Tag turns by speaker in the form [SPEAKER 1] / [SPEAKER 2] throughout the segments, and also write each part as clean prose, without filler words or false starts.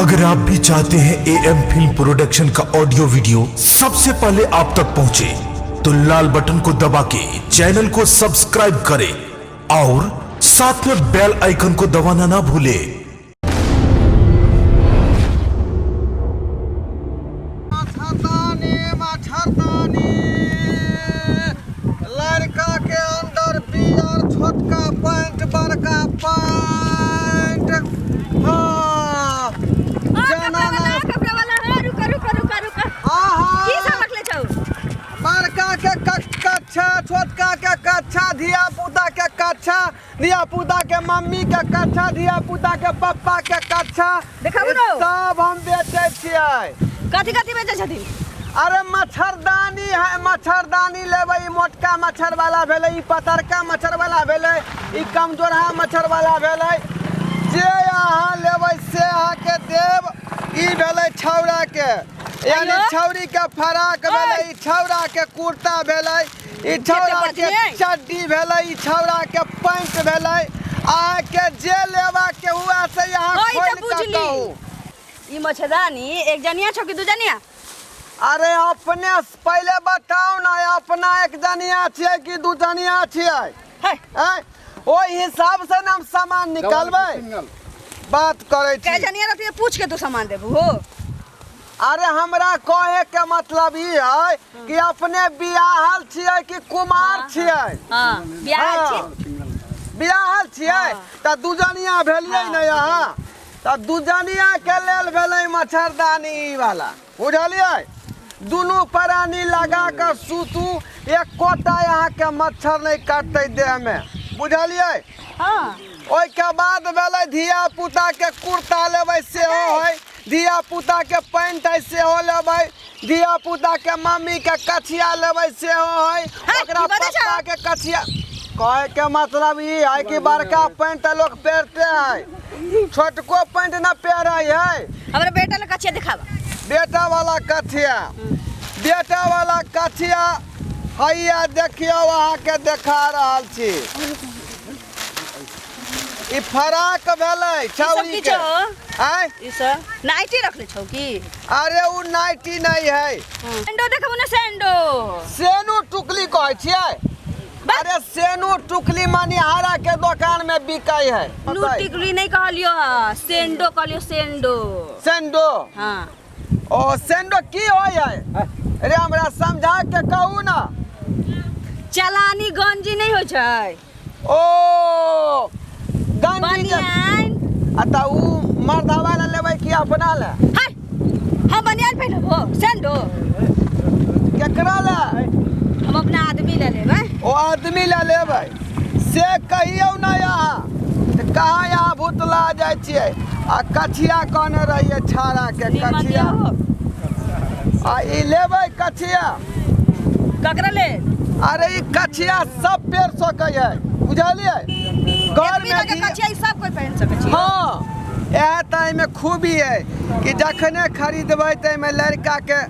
[SPEAKER 1] अगर आप भी चाहते हैं AM फिल्म प्रोडक्शन का ऑडियो वीडियो सबसे पहले आप तक पहुंचे, तो लाल बटन को दबा के चैनल को सब्सक्राइब करें और साथ में बेल आइकन को दबाना ना भूलें।
[SPEAKER 2] लड़का के अंदर बियर, छोटका पैंट, बड़का पैंट। हाँ जनाना
[SPEAKER 3] कपड़ा वाला है। रुका रुका रुका रुका।
[SPEAKER 2] हाँ
[SPEAKER 3] की सब रखले छौ?
[SPEAKER 2] बड़का के कच्छा, छोटका के कच्छा, धिया पुता के कच्छा, धिया पुता के मम्मी के कच्छा, धिया पुता के पापा के कच्छा,
[SPEAKER 3] देखाबू न।
[SPEAKER 2] सब हम बेचे छियै।
[SPEAKER 3] कथी कथी बेचै छथिन?
[SPEAKER 2] अरे मच्छरदानी है, मच्छरदानी लेबै। ई मोटका मच्छर वाला भेलै, ई पतरका मच्छर वाला भेलै, ई कमजोरहा मच्छर वाला भेलै। जे अहाँ लेबै से अहाँके देब। ई भेलै छौड़ा के, यानी छौड़ी के फराक भेलै, ई छौड़ा के कुर्ता भेलै, ई छौड़ा के चड्डी भेलै, ई छौड़ा के पैंट भेलै। अहाँके जे लेबा के हुआ से यहाँ खोल के कहू।
[SPEAKER 3] ई मच्छरदानी एक जनिया छौ कि दू जनिया?
[SPEAKER 2] अरे अपने पहले बताओ ना, अपना एक जनिया छियै कि दू जनिया छियै? ओहि हिसाब से हम सामान निकालबै, बात करे छी।
[SPEAKER 3] कै जनिया रहती है पूछ के तू सामान देबू हो?
[SPEAKER 2] अरे हमरा कहे के मतलब ई है कि अपने बियाहल छियै कि कुमार छियै?
[SPEAKER 3] हां बियाहल छी।
[SPEAKER 2] बियाहल छियै त दू जनिया भेलियै न यहाँ, त दू जनिया के लेल भेलै मच्छरदानी वाला, बुझलियै? दुनू प्राणी लगा कर सूतू, एक कोटा यहाँ के मच्छर नहीं काटते देह में, बुझलियै?
[SPEAKER 3] हाँ
[SPEAKER 2] ओइ के बाद भेलै धिया पुता के कुर्ता लेबै सेहो है, धिया पुता के पैंट है सेहो लेबै, धिया पुता के मम्मी के कछिया लेबै सेहो है, ओकरा पापा के कछिया। कहे के मतलब ई है कि बड़का पैंट लोग पहनते है, छोटको पैंट न पहनै है।
[SPEAKER 3] हमरा बेटा ले कछिया दिखावा।
[SPEAKER 2] बेटा वाला कथिया, बेटा वाला कथिया हैया देखियो, वहाँ के देखा रहल छी। ई फराक भेलै छौरी के। आय
[SPEAKER 3] ई सब नाइटी रखले छौ की?
[SPEAKER 2] अरे उ नाइटी नहीं है।
[SPEAKER 3] सेंडो देखबो ना, सेंडो।
[SPEAKER 2] सेनु टुकली कहै छियै? अरे सेनु टुकली मनिहारा के दुकान में बिकै है।
[SPEAKER 3] नु टिकली नहीं कहलियो, सेंडो कहलियो, सेंडो।
[SPEAKER 2] सेंडो?
[SPEAKER 3] हाँ।
[SPEAKER 2] ओ सेंडो की होय है? अरे हमरा समझा के कहू ना।
[SPEAKER 3] चलानी गंजी नहीं हो छै?
[SPEAKER 2] ओ गंजी
[SPEAKER 3] बनियान।
[SPEAKER 2] अता उ मर्दावा ले लेबै कि अपना ले?
[SPEAKER 3] हाय हम बनियान पहनबो, सेंडो
[SPEAKER 2] केकरा ले?
[SPEAKER 3] हम अपना आदमी ले लेबै।
[SPEAKER 2] ओ आदमी ले लेबै से कहियो ना यहाँ, कहाँ यहाँ भूतला जाइ छियै। आ कछिया कहने रहिए छाड़ा के कछिया, आ ई लेबै कछिया।
[SPEAKER 3] ककरा ले?
[SPEAKER 2] अरे ई कछिया सब पेड़ सकै है, बुझलियै? घर में
[SPEAKER 3] के कछिया ई सब कोई पहन सकै छै।
[SPEAKER 2] हाँ एह त में खूबी है कि जखने खरीदबै त में लड़का के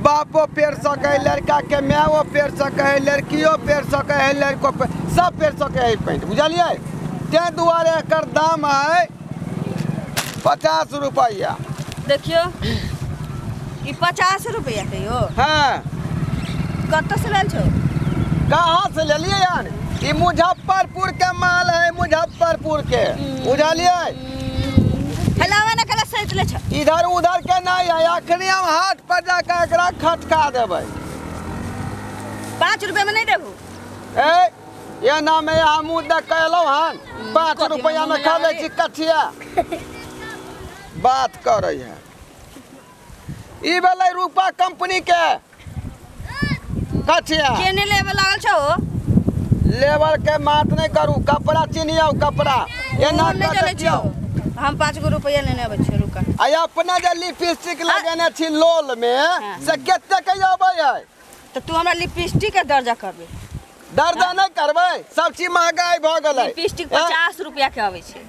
[SPEAKER 2] बापो पेड़ सकै है, लड़का के माओ पेड़ सकै है, लड़कियों पेड़ सकै है, लड़को सब पेड़ सकै है पैंट, बुझलियै? ते दुआरे एकर दाम है 50 रुपया।
[SPEAKER 3] देखियो ई 50 रुपया के यो।
[SPEAKER 2] हाँ
[SPEAKER 3] कत्तो से लेल छौ?
[SPEAKER 2] कहाँ से लेलिए यार? ई मुजफ्फरपुर के माल है, मुजफ्फरपुर के, बुझलिए?
[SPEAKER 3] हलावा ना कला सहित ले छ।
[SPEAKER 2] इधर उधर के नहीं है, अखनी हम हाट पर जाकर एकरा खटका देबै।
[SPEAKER 3] 5 रुपया में नहीं देबू?
[SPEAKER 2] ए ये नाम है हमू दे कहलो हन 5 रुपया में खा ले छी कछिया। बात करे है ई भेलै रूपा कंपनी के कछिया।
[SPEAKER 3] केने लेबे लागल छौ?
[SPEAKER 2] लेबर के बात नहीं करू, कपड़ा चिनियो, कपड़ा एना
[SPEAKER 3] नहीं चले छौ। हम 5 रुपया लेने आबै छी, रुका।
[SPEAKER 2] आ अपना जे लिपस्टिक लगेने छी लोल में से कते के आबै है?
[SPEAKER 3] तो तू हमरा लिपस्टिक के दर्जा करबे?
[SPEAKER 2] दर्जा नहीं करबै, सब चीज महंगाई भ गेलै।
[SPEAKER 3] लिपस्टिक 50 रुपया के आबै छै।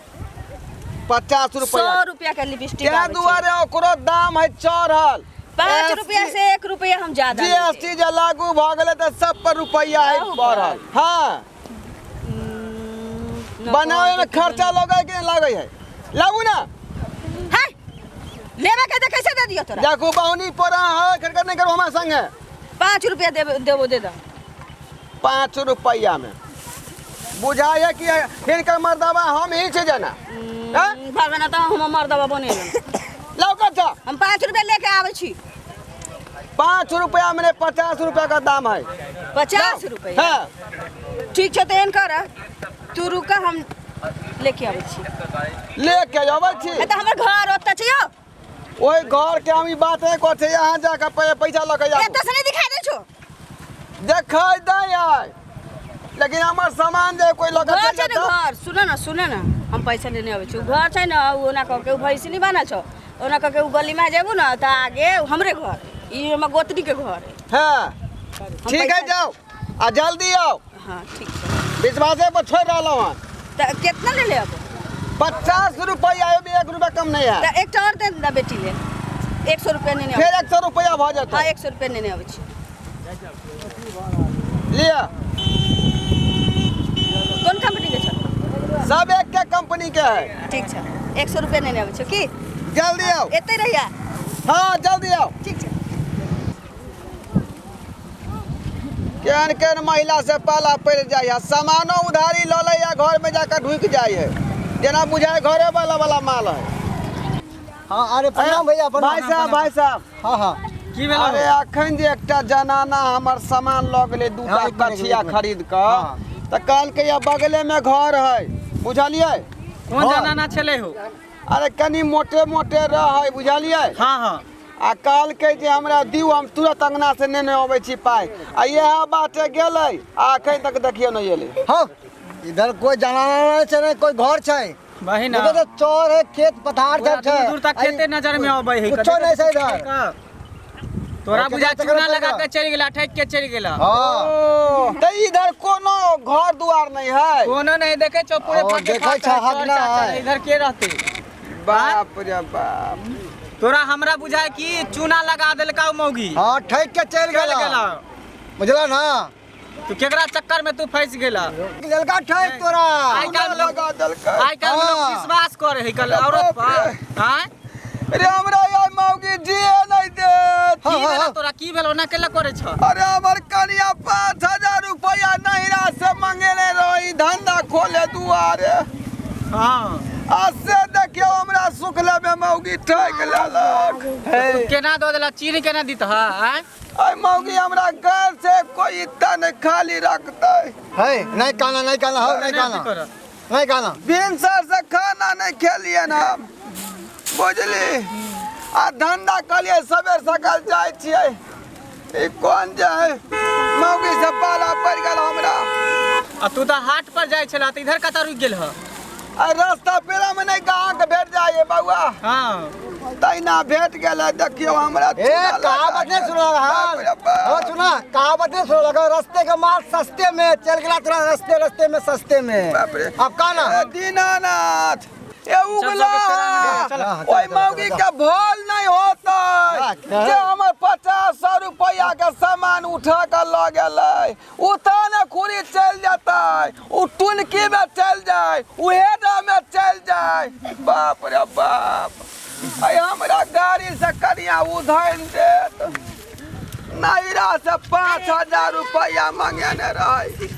[SPEAKER 2] 50 रुपया?
[SPEAKER 3] 100 रुपया के लिपस्टिक
[SPEAKER 2] के
[SPEAKER 3] आबै छै।
[SPEAKER 2] दुआरे ओकरो दाम है चढ़ल।
[SPEAKER 3] 5 रुपया से 1 रुपया हम ज्यादा लेबै।
[SPEAKER 2] जीएसटी जे लागू भ गेलै त सब पर रुपया है बढ़ल। हाँ बनावे में खर्चा लगे कि नहीं लगे है? लागू ना?
[SPEAKER 3] हाय दियो तोरा
[SPEAKER 2] देखो बहुनी पोरा है खड़कर नहीं करो हमारे संग
[SPEAKER 3] 5 रुपया देबो दे दो
[SPEAKER 2] 5 रुपया में बुझाए कि फिर कर मर्दबा हम ही से जाना
[SPEAKER 3] भगना तो हम मर्दबा बने
[SPEAKER 2] लौका था
[SPEAKER 3] हम 5 रुपया लेके आवे छी
[SPEAKER 2] 5 रुपया में 50 रुपया का दाम है
[SPEAKER 3] 50 रुपया
[SPEAKER 2] हाँ
[SPEAKER 3] ठीक छै तेन कर तू रुका हम लेके आवे छी
[SPEAKER 2] लेके जावे छी
[SPEAKER 3] त हमर घर ओत छै
[SPEAKER 2] ओए घर के हम ई बात है को छै यहां जाके पैसा लगे जा
[SPEAKER 3] एत से नहीं दिखाई दे छो
[SPEAKER 2] देखाई दे यार लेकिन हमार सामान जे कोई लगे
[SPEAKER 3] घर छै घर सुन ना हम पैसा लेने आवे छी घर छै ना ओना क के भैंसी नहीं बना छो ओना क के गली में जेबू ना त आगे हमरे घर ई हमर गोतरी के घर है
[SPEAKER 2] हां ठीक है जाओ आ जल्दी आओ
[SPEAKER 3] हां ठीक छै
[SPEAKER 2] विश्वासे पर छोड़ रहलो हन
[SPEAKER 3] त कितना ले ले अब
[SPEAKER 2] 50 रुपया आयो भी 1 रुपया कम नहीं है
[SPEAKER 3] त एक और दे दा बेटी ले 100 रुपया लेने आवे
[SPEAKER 2] फिर 100 रुपया भ जाता
[SPEAKER 3] हां 100 रुपया लेने आवे छी
[SPEAKER 2] लिया
[SPEAKER 3] कौन कंपनी के छ
[SPEAKER 2] सब एक के कंपनी के है
[SPEAKER 3] ठीक छै 100 रुपया लेने आवे छ की
[SPEAKER 2] जल्दी आओ
[SPEAKER 3] एते रहिया
[SPEAKER 2] हां जल्दी आओ
[SPEAKER 3] ठीक छै
[SPEAKER 2] केहन केहन महिला से पाला पड़ जाए सामानो उधारी ल ले या घर में जाकर ढुक जाए जना बुझाए घरे वाला माल है
[SPEAKER 4] हाँ अरे प्रणाम भैया
[SPEAKER 2] भाई साहब
[SPEAKER 4] हाँ हाँ
[SPEAKER 2] की भेल अरे अखन जे एकटा जनाना हमर सामान ल गेले दूटा कछिया खरीद क त काल के या बगले में घर है बुझलिए
[SPEAKER 4] कौन जनाना छले हो
[SPEAKER 2] अरे कनी मोटे मोटे रह बुझलिए
[SPEAKER 4] हाँ हाँ
[SPEAKER 2] आ काल के जे हमरा दिउ हम तुरंत अंगना से नेने आबै छी पाई आ यह बात गेलै आ अखन तक देखियो नहीं एले
[SPEAKER 4] हाँ इधर कोई जनाना छे कोई घर छे
[SPEAKER 5] वही ना
[SPEAKER 4] तो चौर है खेत पथार सब छे
[SPEAKER 5] दूर तक खेते नजर में आबै है
[SPEAKER 4] कुछ नहीं से इधर
[SPEAKER 5] तोरा बुझा चूना लगा के चल गेला ठेक के चल गेला
[SPEAKER 2] हां त इधर कोनो घर दुआर नहीं है
[SPEAKER 5] कोनो नहीं देखे छो पूरे फटे
[SPEAKER 4] देखै छ हक ना है
[SPEAKER 5] इधर के रहते
[SPEAKER 2] बाप रे बाप
[SPEAKER 5] तोरा हमरा बुझाय कि चूना लगा देलका मौगी
[SPEAKER 4] हां ठेक के चल गेला बुझला ना
[SPEAKER 5] तू केकरा चक्कर में तू फंस गेला
[SPEAKER 4] ललका ठेक तोरा
[SPEAKER 5] आई काल
[SPEAKER 2] लगा देलका
[SPEAKER 5] आई काल लोग विश्वास करे है कल औरत पर हां
[SPEAKER 2] अरे हमरा यार मौगी जिए नहीं दे
[SPEAKER 5] की भेला तोरा की भेल ओना केला करे छ
[SPEAKER 2] अरे हमर कनिया 5000 रुपया नहिरा से मांगेले रही धंधा खोले दुआरे
[SPEAKER 5] हां
[SPEAKER 2] आसे देखियो हमरा सुखले में मौगी ठक लेलक
[SPEAKER 5] तू केना दो देला चीनी केना दित हां
[SPEAKER 2] आई मौगी हमरा घर से कोई तन खाली रखते
[SPEAKER 4] है नहीं काना हो नहीं काना
[SPEAKER 2] बिन सर से खाना नहीं खेलिए ना बुझली आ धंधा कलिए सवेर सकाल जाय छिए ई कौन जाय मौगी से पाला पड़ गेल हमरा
[SPEAKER 5] आ तू त हाट पर जाय छला त इधर कता रुक गेल ह
[SPEAKER 2] आ रास्ता पेड़ा में नहीं गांव के भेट जाए बउआ
[SPEAKER 5] हां
[SPEAKER 2] तैना भेट गेल देखियो हमरा
[SPEAKER 4] ए कहावत नहीं सुना रहा हो सुना कहावत नहीं सुना लगा रास्ते का माल सस्ते में चल गया तोरा रास्ते में सस्ते में अब काना
[SPEAKER 2] दीनानाथ ए उगला ओए मौगी के भोल नहीं होता जे हमर 50 रुपया के सामान उठा के ल गेलै उताने खुरी चल जाता उ टुनकी में चल जाए उ हेडा में चल जाए बाप रे बाप आई हमरा गाड़ी से कनिया उधार देत नैरा से 5000 रुपया मांगने रही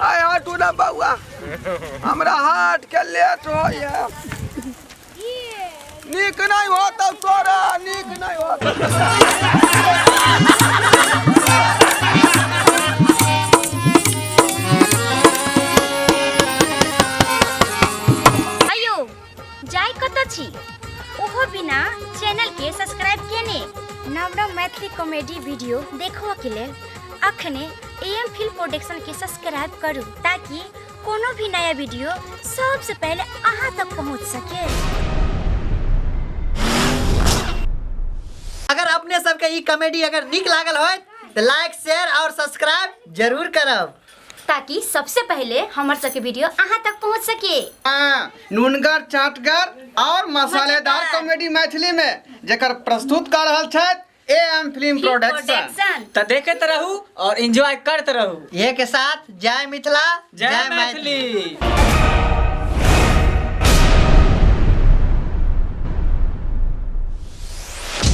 [SPEAKER 2] आय हटू ना बउआ हमरा हाट के लेट होय नीक नहीं होता तोरा नीक नहीं होता
[SPEAKER 6] आयो जाय कत छी ओहो बिना चैनल के सब्सक्राइब केने नव नव मैथिली कॉमेडी वीडियो देखो के लेल अखने एम फिल्म प्रोडक्शन के सब्सक्राइब करू ताकि कोनो भी नया वीडियो सबसे पहले अहाँ तक पहुंच सके।
[SPEAKER 7] अगर अपने सबके ई कॉमेडी अगर निक लागल हो तो लाइक शेयर और सब्सक्राइब जरूर करब
[SPEAKER 6] ताकि सबसे पहले हमार सबके वीडियो अहाँ तक पहुंच सके।
[SPEAKER 2] हां नुनगर चाटगर और मसालेदार कॉमेडी मैथिली में जेकर प्रस्तुत कर रहल छथि एम फिल्म प्रोडक्शन
[SPEAKER 5] त देखत रहू और एंजॉय करत रहू
[SPEAKER 7] ये के साथ जय मिथिला
[SPEAKER 5] जय मैथिली।